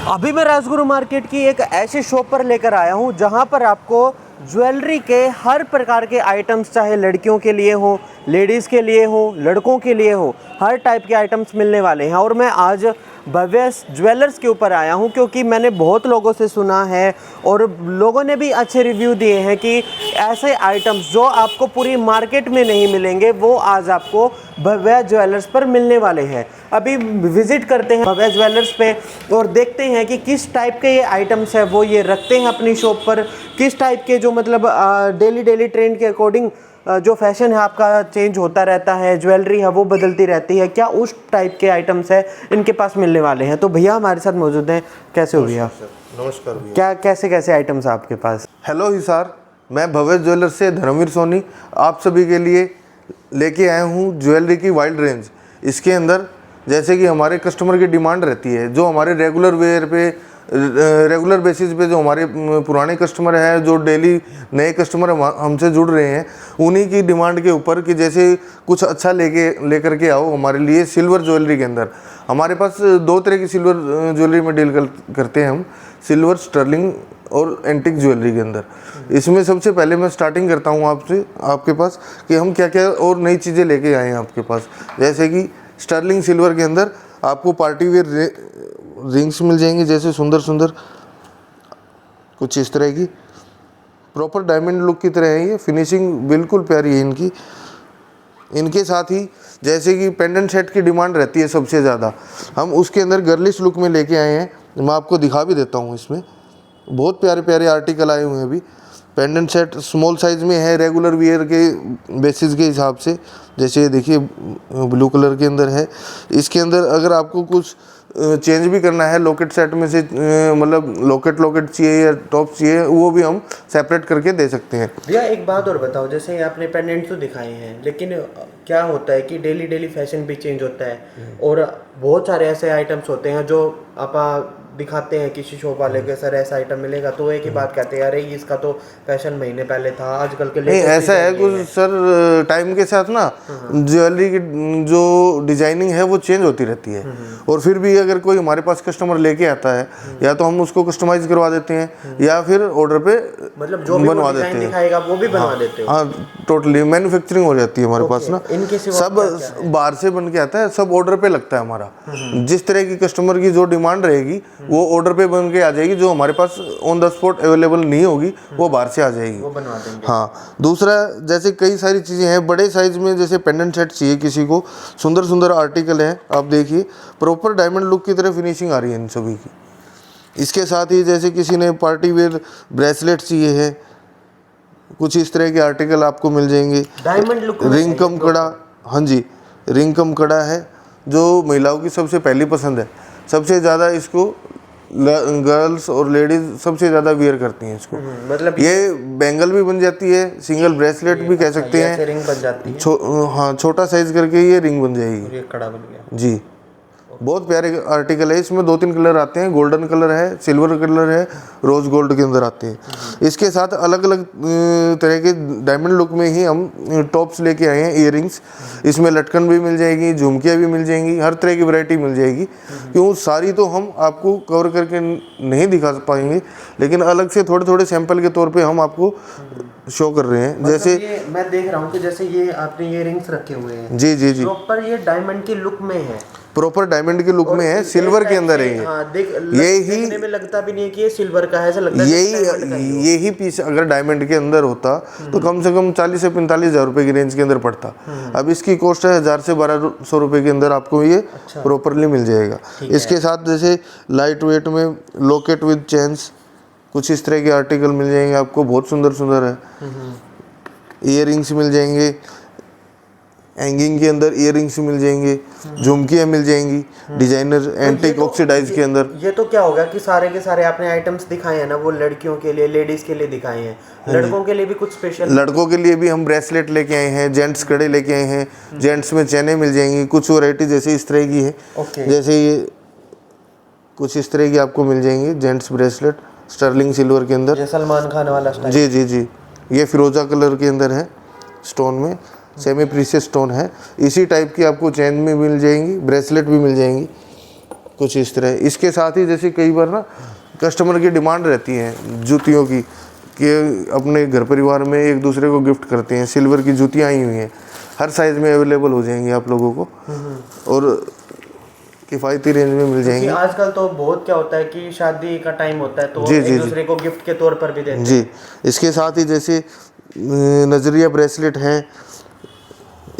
अभी मैं राजगुरु मार्केट की एक ऐसी शॉप पर लेकर आया हूँ जहाँ पर आपको ज्वेलरी के हर प्रकार के आइटम्स, चाहे लड़कियों के लिए हो, लेडीज़ के लिए हो, लड़कों के लिए हो, हर टाइप के आइटम्स मिलने वाले हैं। और मैं आज भव्य ज्वेलर्स के ऊपर आया हूँ क्योंकि मैंने बहुत लोगों से सुना है और लोगों ने भी अच्छे रिव्यू दिए हैं कि ऐसे आइटम्स जो आपको पूरी मार्केट में नहीं मिलेंगे वो आज आपको भव्य ज्वेलर्स पर मिलने वाले हैं। अभी विजिट करते हैं भव्य ज्वेलर्स पे और देखते हैं कि किस टाइप के ये आइटम्स है वो ये रखते हैं अपनी शॉप पर, किस टाइप के जो मतलब डेली ट्रेंड के अकॉर्डिंग जो फैशन है आपका चेंज होता रहता है, ज्वेलरी है वो बदलती रहती है, क्या उस टाइप के आइटम्स है इनके पास मिलने वाले हैं। तो भैया हमारे साथ मौजूद हैं। कैसे हो भैया? नमस्कार भैया। क्या कैसे कैसे आइटम्स है आपके पास? हेलो हिसार, मैं भव्य ज्वेलर्स से धर्मवीर सोनी आप सभी के लिए लेके आया हूँ ज्वेलरी की वाइड रेंज। इसके अंदर जैसे कि हमारे कस्टमर की डिमांड रहती है, जो हमारे रेगुलर बेसिस पे जो हमारे पुराने कस्टमर हैं, जो डेली नए कस्टमर हमसे जुड़ रहे हैं, उन्हीं की डिमांड के ऊपर कि जैसे कुछ अच्छा लेकर के आओ हमारे लिए। सिल्वर ज्वेलरी के अंदर हमारे पास दो तरह की सिल्वर ज्वेलरी में डील करते हैं हम, सिल्वर, स्टर्लिंग और एंटिक ज्वेलरी के अंदर। इसमें सबसे पहले मैं स्टार्टिंग करता हूँ आपके पास कि हम क्या क्या और नई चीज़ें लेके आए हैं आपके पास। जैसे कि स्टर्लिंग सिल्वर के अंदर आपको पार्टी वेयर रिंग्स मिल जाएंगी, जैसे सुंदर सुंदर कुछ इस तरह की प्रॉपर डायमंड लुक की तरह है। ये फिनिशिंग बिल्कुल प्यारी है इनकी। इनके साथ ही जैसे कि पेंडेंट सेट की डिमांड रहती है सबसे ज़्यादा, हम उसके अंदर गर्लिश लुक में लेके आए हैं। मैं आपको दिखा भी देता हूँ। इसमें बहुत प्यारे प्यारे आर्टिकल आए हुए हैं अभी। पेंडेंट सेट स्मॉल साइज़ में है, रेगुलर वियर के बेसिस के हिसाब से। जैसे ये देखिए ब्लू कलर के अंदर है। इसके अंदर अगर आपको कुछ चेंज भी करना है, लॉकेट सेट में से मतलब लॉकेट चाहिए या टॉप चाहिए, वो भी हम सेपरेट करके दे सकते हैं। भैया एक बात और बताओ, जैसे आपने पेंडेंट तो दिखाए हैं लेकिन क्या होता है कि डेली फैशन भी चेंज होता है और बहुत सारे ऐसे आइटम्स होते हैं जो आप दिखाते हैं किसी शॉप वाले के, सर ऐसा आइटम मिलेगा, तो एक ही बात कहते हैं अरे इसका तो फैशन महीने पहले था, आजकल के नहीं ऐसा है कुछ सर, टाइम के साथ ना ज्वेलरी की जो डिजाइनिंग है वो चेंज होती रहती है। और फिर भी अगर कोई हमारे पास कस्टमर लेके आता है, या तो हम उसको कस्टमाइज करवा देते हैं या फिर ऑर्डर पे मतलब जो भी बनवा देते हैं, दिखाएगा वो भी बनवा देते हैं। हाँ टोटली मैन्युफैक्चरिंग हो जाती है हमारे पास ना। सब बाहर से बन के आता है, सब ऑर्डर पे लगता है हमारा। जिस तरह की कस्टमर की जो डिमांड रहेगी वो ऑर्डर पे बन के आ जाएगी। जो हमारे pass on the spot available नहीं होगी वो बाहर से आ जाएगी, वो बनवा देंगे। हाँ। दूसरा जैसे कई सारी चीज़ें हैं बड़े साइज में, जैसे पेंडेंट सेट चाहिए किसी को, सुंदर सुंदर आर्टिकल हैं। आप देखिए प्रॉपर डायमंड लुक की तरह फिनिशिंग आ रही है इन सभी की। इसके साथ ही जैसे किसी ने पार्टी वेयर ब्रेसलेट चाहिए है, कुछ इस तरह के आर्टिकल आपको मिल जाएंगे। डायमंड लुक, रिंग कम कड़ा, हाँ जी रिंग कम कड़ा है जो महिलाओं की सबसे पहली पसंद है। सबसे ज़्यादा इसको गर्ल्स और लेडीज सबसे ज़्यादा वियर करती हैं इसको। मतलब ये बैंगल भी बन जाती है, सिंगल ब्रेसलेट भी कह सकते हैं, रिंग बन जाती है। हाँ छोटा साइज करके ये रिंग बन जाएगी। ये कड़ा बन गया जी, बहुत प्यारे आर्टिकल है। इसमें 2-3 कलर आते हैं, गोल्डन कलर है, सिल्वर कलर है, रोज गोल्ड के अंदर आते हैं। इसके साथ अलग अलग तरह के डायमंड लुक में ही हम टॉप्स लेके आए हैं, इयररिंग्स। इसमें लटकन भी मिल जाएगी, झुमकियाँ भी मिल जाएंगी, हर तरह की वैरायटी मिल जाएगी। क्यों सारी तो हम आपको कवर करके नहीं दिखा पाएंगे, लेकिन अलग से थोड़े थोड़े सैंपल के तौर पर हम आपको शो कर रहे हैं। जैसे ये मैं देख रहा हूँ कि जैसे ये आपने ये रिंग्स रखे हुए हैं, जी जी जी, प्रॉपर ये डायमंड की लुक में है, प्रॉपर डायमंड के लुक में है, सिल्वर के अंदर है। हाँ, यही में लगता भी नहीं है कि ये सिल्वर का है, ऐसा लगता है यही पीस अगर डायमंड के अंदर होता तो कम से कम 40 से 45 हज़ार रुपए की रेंज के अंदर पड़ता। अब इसकी कॉस्ट है 1000 से 1200 रुपए के अंदर आपको ये प्रॉपरली मिल जाएगा। इसके साथ जैसे लाइट वेट में लॉकेट विद चेन्स, कुछ इस तरह के आर्टिकल मिल जाएंगे आपको, बहुत सुंदर सुंदर है। इयररिंग्स मिल जाएंगे, हैंगिंग के अंदर इयररिंग्स मिल जाएंगे, झुमकियाँ मिल जाएंगी डिजाइनर एंटीक ऑक्सीडाइज के अंदर। ये तो क्या होगा कि सारे के सारे आपने आइटम्स दिखाए हैं ना, वो लड़कियों के लिए, लेडीज के लिए दिखाए हैं, लड़कों के लिए भी कुछ स्पेशल? लड़कों के लिए भी हम ब्रेसलेट लेके आए हैं, जेंट्स कड़े लेके आए हैं, जेंट्स में चैने मिल जाएंगी, कुछ वैरायटी जैसे इस तरह की है। जैसे ये कुछ इस तरह की आपको मिल जाएंगी जेंट्स ब्रेसलेट स्टर्लिंग सिल्वर के अंदर, सलमान खान वाला स्टाइल। जी जी जी, ये फिरोजा कलर के अंदर है, स्टोन में सेमी प्रीशियस स्टोन है। इसी टाइप की आपको चेन में मिल जाएंगी, ब्रेसलेट भी मिल जाएंगी। कुछ इस तरह। इसके साथ ही जैसे कई बार ना कस्टमर की डिमांड रहती है जूतियों की कि अपने घर परिवार में एक दूसरे को गिफ्ट करते हैं, सिल्वर की जूतियाँ आई हुई हैं, हर साइज़ में अवेलेबल हो जाएंगी आप लोगों को और किफ़ायती रेंज में मिल जाएंगी। आजकल तो बहुत क्या होता है कि शादी का टाइम होता है तो जी, एक जी, दूसरे को गिफ्ट के तौर पर भी देते हैं। जी, इसके साथ ही जैसे नजरिया ब्रेसलेट हैं,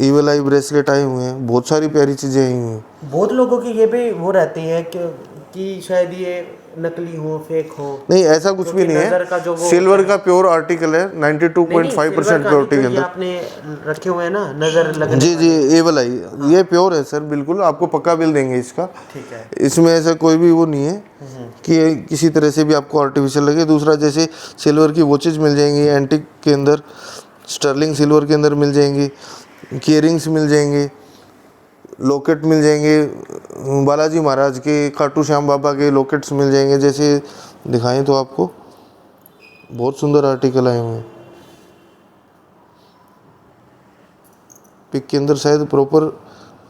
ईवल आई ब्रेसलेट आए हुए हैं, बहुत सारी प्यारी चीज़ें आई हुई हैं। बहुत लोगों की ये भी वो रहती है कि शायद ये नकली हो, फेक हो। नहीं, ऐसा कुछ भी नहीं नज़र का जो है, वो सिल्वर का प्योर आर्टिकल है, 92.5% प्योरिटी के ये अंदर। आपने रखे हुए हैं ना नजर लगने जी जी, ईवल आई ये प्योर है सर, बिल्कुल आपको पक्का बिल देंगे इसका। ठीक है। इसमें ऐसा कोई भी वो नहीं है कि किसी तरह से भी आपको आर्टिफिशियल लगे। दूसरा जैसे सिल्वर की वॉचेज मिल जाएंगी एंटिक के अंदर, स्टर्लिंग सिल्वर के अंदर मिल जाएंगी, ईयरिंग्स मिल जाएंगे, लॉकेट मिल जाएंगे, बालाजी महाराज के, खाटू श्याम बाबा के लॉकेट्स मिल जाएंगे। जैसे दिखाएं तो आपको बहुत सुंदर आर्टिकल आए हुए हैं। पिक के अंदर शायद प्रॉपर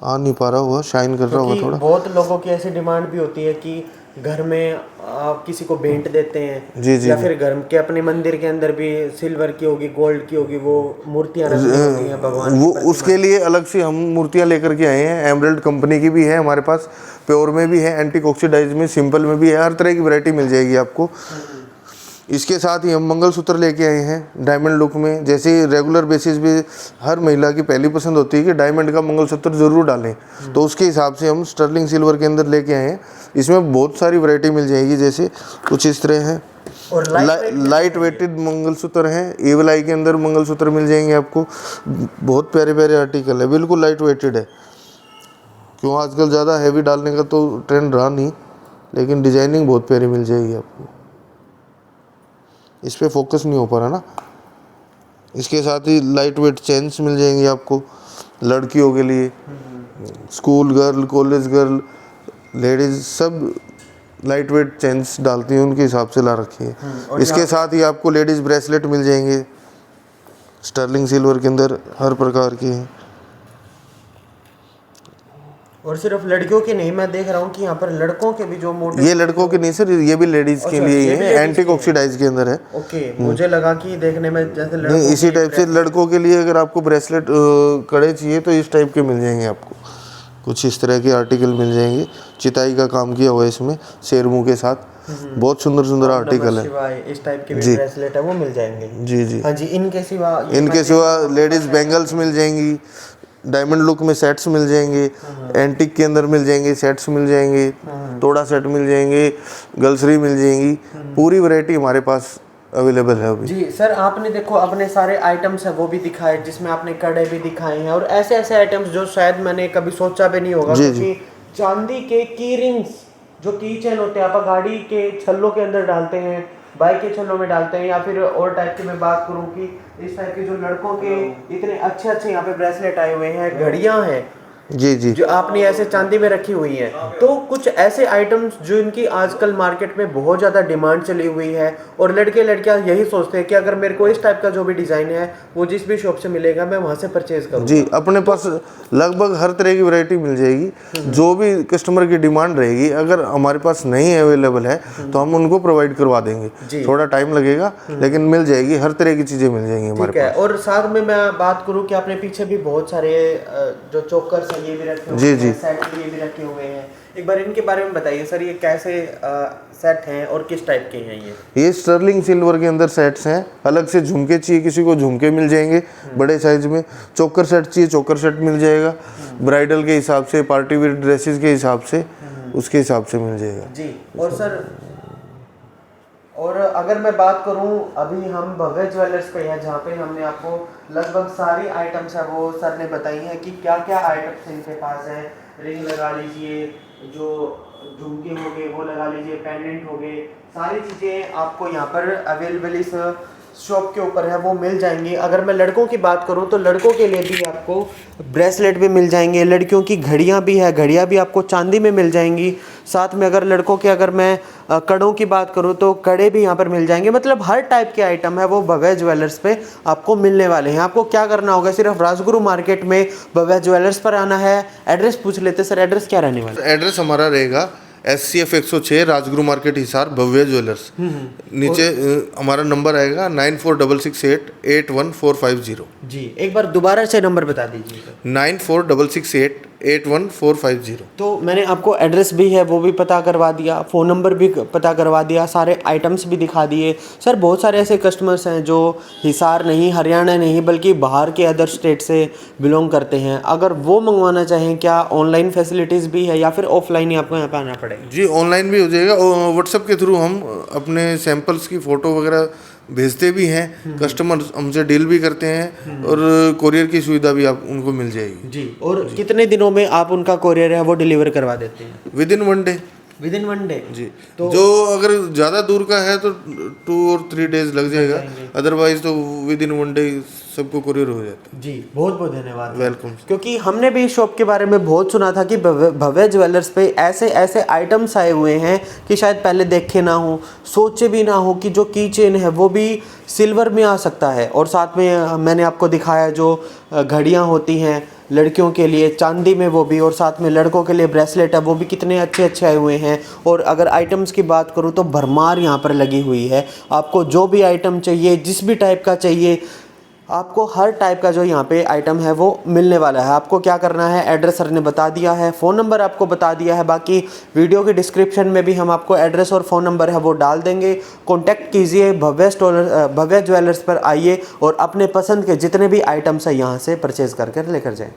आ नहीं पा रहा हुआ, शाइन कर रहा होगा थोड़ा। बहुत लोगों की ऐसी डिमांड भी होती है कि घर में आप किसी को भेंट देते हैं। जी जी, या फिर घर के अपने मंदिर के अंदर भी सिल्वर की होगी, गोल्ड की होगी, वो मूर्तियां रखी होती हैं भगवान वो उसके लिए अलग से हम मूर्तियां लेकर के आए हैं। एमराल्ड कंपनी की भी है हमारे पास, प्योर में भी है, एंटीक ऑक्सीडाइज में, सिंपल में भी है, हर तरह की वैरायटी मिल जाएगी आपको। इसके साथ ही हम मंगलसूत्र लेके आए हैं डायमंड लुक में। जैसे रेगुलर बेसिस पे हर महिला की पहली पसंद होती है कि डायमंड का मंगलसूत्र ज़रूर डालें, तो उसके हिसाब से हम स्टर्लिंग सिल्वर के अंदर लेके आए हैं। इसमें बहुत सारी वैरायटी मिल जाएगी। जैसे कुछ इस तरह है और लाइट वेटेड मंगलसूत्र हैं, ईवल आई के अंदर मंगलसूत्र मिल जाएंगे आपको। बहुत प्यारे प्यारे आर्टिकल है, बिल्कुल लाइट वेटेड है। क्यों आजकल ज़्यादा हैवी डालने का तो ट्रेंड रहा नहीं, लेकिन डिजाइनिंग बहुत प्यारी मिल जाएगी आपको। इस पर फोकस नहीं हो पा रहा ना। इसके साथ ही लाइट वेट चेन्स मिल जाएंगी आपको लड़कियों के लिए, school girl, college girl, ladies सब लाइट वेट चेन्स डालती हैं, उनके हिसाब से ला रखी है। इसके साथ ही आपको लेडीज़ ब्रेसलेट मिल जाएंगे स्टर्लिंग सिल्वर के अंदर, हर प्रकार के हैं। और सिर्फ लड़कियों के नहीं, मैं देख रहा हूँ कि यहाँ पर लड़कों के भी जो मोटे, ये लड़कों के नहीं सर, ये भी लेडीज के लिए ही है, एंटीक ऑक्सीडाइज के अंदर है। ओके, मुझे लगा कि देखने में जैसे नहीं, इसी टाइप से लड़कों के लिए अगर आपको ब्रेसलेट कड़े चाहिए तो इस टाइप के मिल जाएंगे आपको। कुछ इस तरह के आर्टिकल मिल जाएंगे, चिताई का काम किया हुआ है इसमें शेर मुंह के साथ, बहुत सुंदर सुंदर आर्टिकल है। इस टाइप के भी ब्रेसलेट है वो मिल जाएंगे। जी जी, हाँ जी। इनके सिवा लेडीज बैंगल्स मिल जाएंगी, डायमंड लुक में सेट्स मिल जाएंगे, एंटिक के अंदर मिल जाएंगे, सेट्स मिल जाएंगे, तोड़ा सेट मिल जाएंगे, गलसरी मिल जाएंगी, पूरी वैरायटी हमारे पास अवेलेबल है अभी। जी सर, आपने देखो अपने सारे आइटम्स है वो भी दिखाए, जिसमें आपने कड़े भी दिखाए हैं और ऐसे ऐसे आइटम्स जो शायद मैंने कभी सोचा भी नहीं होगा। क्योंकि चांदी के की रिंग्स, जो की चेन होते हैं, आप गाड़ी के छल्लों के अंदर डालते हैं, बाइक के छल्लों में डालते हैं, या फिर और टाइप की मैं बात करूं कि इस टाइप के जो लड़कों के इतने अच्छे अच्छे यहाँ पे ब्रेसलेट आए हुए हैं, घड़ियां हैं जी जी, जो आपने ऐसे चांदी में रखी हुई हैं। तो कुछ ऐसे आइटम्स जो इनकी आजकल मार्केट में बहुत ज़्यादा डिमांड चली हुई है और लड़के लड़कियां यही सोचते हैं कि अगर मेरे को इस टाइप का जो भी डिज़ाइन है वो जिस भी शॉप से मिलेगा मैं वहाँ से परचेज करूँ। जी, अपने पास लगभग हर तरह की वैरायटी मिल जाएगी। जो भी कस्टमर की डिमांड रहेगी, अगर हमारे पास नहीं अवेलेबल है तो हम उनको प्रोवाइड करवा देंगे। थोड़ा टाइम लगेगा लेकिन मिल जाएगी, हर तरह की चीज़ें मिल जाएंगी हमारे पास। और साथ में मैं बात करूँ कि आपने पीछे भी बहुत सारे जो चोकर्स ये भी रखे हुए हैं, सेट ये भी रखे हुए हैं। एक बार इनके बारे में बताइए सर, ये कैसे सेट हैं और किस टाइप के हैं ये स्टर्लिंग सिल्वर के अंदर सेट्स हैं। अलग से झुमके चाहिए किसी को, झुमके मिल जाएंगे बड़े साइज में। चोकर सेट चाहिए, चोकर सेट मिल जाएगा। ब्राइडल के हिसाब से, पार्टी वेयर ड्रेसेस के हिसाब से, उसके हिसाब से मिल जाएगा जी। और सर, और अगर मैं बात करूं, अभी हम भव्य ज्वेलर्स पे हैं जहाँ पे हमने आपको लगभग सारी आइटम्स है वो सर ने बताई हैं कि क्या क्या आइटम्स इनके पास हैं। रिंग लगा लीजिए, जो झुमके हो गए वो लगा लीजिए, पेंडेंट हो गए, सारी चीज़ें आपको यहाँ पर अवेलेबल इस शॉप के ऊपर है वो मिल जाएंगी। अगर मैं लड़कों की बात करूं तो लड़कों के लिए भी आपको ब्रेसलेट भी मिल जाएंगे, लड़कियों की घड़ियां भी है, घड़ियां भी आपको चांदी में मिल जाएंगी। साथ में अगर लड़कों के अगर मैं कड़ों की बात करूं तो कड़े भी यहां पर मिल जाएंगे। मतलब हर टाइप के आइटम है वो भव्य ज्वेलर्स पे आपको मिलने वाले हैं। आपको क्या करना होगा, सिर्फ राजगुरु मार्केट में भव्य ज्वेलर्स पर आना है। एड्रेस पूछ लेते सर, एड्रेस क्या रहने वाला है? एड्रेस हमारा रहेगा SCF 106 राजगुरु मार्केट हिसार भव्य ज्वेलर्स। नीचे हमारा नंबर आएगा 9466881450। जी एक बार दोबारा से नंबर बता दीजिए सर। 9466881450। तो मैंने आपको एड्रेस भी है वो भी पता करवा दिया, फ़ोन नंबर भी पता करवा दिया, सारे आइटम्स भी दिखा दिए। सर बहुत सारे ऐसे कस्टमर्स हैं जो हिसार नहीं, हरियाणा नहीं, बल्कि बाहर के अदर स्टेट से बिलोंग करते हैं। अगर वो मंगवाना चाहें, क्या ऑनलाइन फैसिलिटीज़ भी है या फिर ऑफलाइन ही आपको यहाँ पर आना पड़ेगा? जी ऑनलाइन भी हो जाएगा और व्हाट्सएप के थ्रू हम अपने सैंपल्स की फ़ोटो वगैरह भेजते भी हैं। कस्टमर हमसे डील भी करते हैं और कोरियर की सुविधा भी आप उनको मिल जाएगी। जी और कितने दिनों में आप उनका कोरियर है वो डिलीवर करवा देते हैं? Within 1 day. Within 1 day? जी तो जो अगर ज़्यादा दूर का है तो 2 और 3 डेज लग जाएगा, अदरवाइज तो विदिन 1 डे सबको कोरियर हो जाता है। जी बहुत बहुत धन्यवाद। वेलकम। क्योंकि हमने भी इस शॉप के बारे में बहुत सुना था कि भव्य ज्वेलर्स पे ऐसे ऐसे आइटम्स आए हुए हैं कि शायद पहले देखे ना हो, सोचे भी ना हो कि जो की चेन है वो भी सिल्वर में आ सकता है। और साथ में मैंने आपको दिखाया जो घड़ियाँ होती हैं लड़कियों के लिए चांदी में वो भी, और साथ में लड़कों के लिए ब्रेसलेट है वो भी कितने अच्छे अच्छे आए हुए हैं। और अगर आइटम्स की बात करूँ तो भरमार यहाँ पर लगी हुई है। आपको जो भी आइटम चाहिए, जिस भी टाइप का चाहिए, आपको हर टाइप का जो यहाँ पे आइटम है वो मिलने वाला है। आपको क्या करना है, एड्रेस सर ने बता दिया है, फ़ोन नंबर आपको बता दिया है। बाकी वीडियो के डिस्क्रिप्शन में भी हम आपको एड्रेस और फ़ोन नंबर है वो डाल देंगे। कॉन्टैक्ट कीजिए, भव्य ज्वेलर्स पर आइए और अपने पसंद के जितने भी आइटम्स है यहाँ से परचेज़ करके लेकर जाएँ।